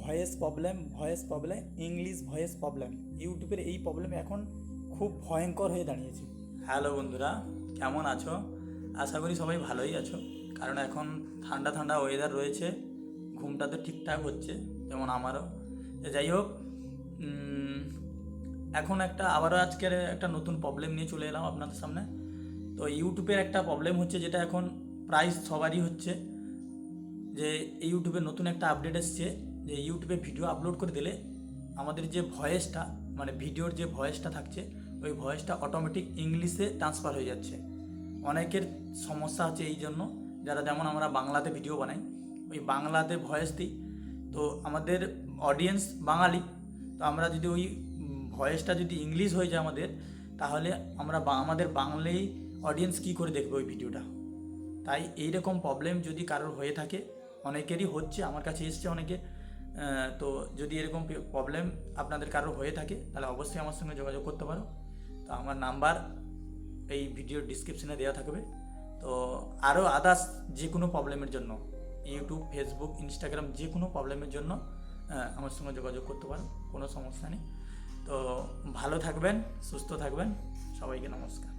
Voice problem, English voice problem. ইউটিউবের এই problem এখন খুব ভয়ঙ্কর হয়ে দাঁড়িয়েছে। হ্যালো বন্ধুরা, কেমন আছো? আশা করি সবাই ভালোই আছো, কারণ এখন ঠান্ডা ঠান্ডা ওয়েদার রয়েছে, ঘুমটা তো ঠিকঠাক হচ্ছে, যেমন আমারও। যাই হোক, এখন আবারও আজকের একটা নতুন প্রবলেম নিয়ে চলে এলাম আপনাদের সামনে। তো ইউটিউবের একটা প্রবলেম হচ্ছে, যেটা এখন প্রায় সবারই হচ্ছে, যে ইউটিউবে নতুন একটা আপডেট এসছে, যে ইউটিউবে ভিডিও আপলোড করে দিলে আমাদের যে ভয়েসটা, মানে ভিডিওর যে ভয়েসটা থাকছে, ওই ভয়েসটা অটোমেটিক ইংলিশে ট্রান্সফার হয়ে যাচ্ছে। অনেকের সমস্যা হচ্ছে এই জন্য, যারা যেমন আমরা বাংলাতে ভিডিও বানাই, ওই বাংলাতে ভয়েস দিই, তো আমাদের অডিয়েন্স বাঙালি, তো আমরা যদি ওই ভয়েসটা যদি ইংলিশ হয়ে যায় আমাদের, তাহলে আমাদের বাংলায় অডিয়েন্স কী করে দেখবে ওই ভিডিওটা। তাই এইরকম প্রবলেম যদি কারোর হয়ে থাকে, অনেকেরই হচ্ছে, আমার কাছে এসছে অনেকে, তো যদি এরকম প্রবলেম আপনাদের কারোর হয়ে থাকে, তাহলে অবশ্যই আমার সঙ্গে যোগাযোগ করতে পারো। তো আমার নাম্বার এই ভিডিওর ডিসক্রিপশনে দেওয়া থাকবে। তো আরও আদার্স যে কোনো প্রবলেমের জন্য, ইউটিউব, ফেসবুক, ইনস্টাগ্রাম, যে কোনো প্রবলেমের জন্য আমার সঙ্গে যোগাযোগ করতে পারো, কোনো সমস্যা নেই। তো ভালো থাকবেন, সুস্থ থাকবেন, সবাইকে নমস্কার।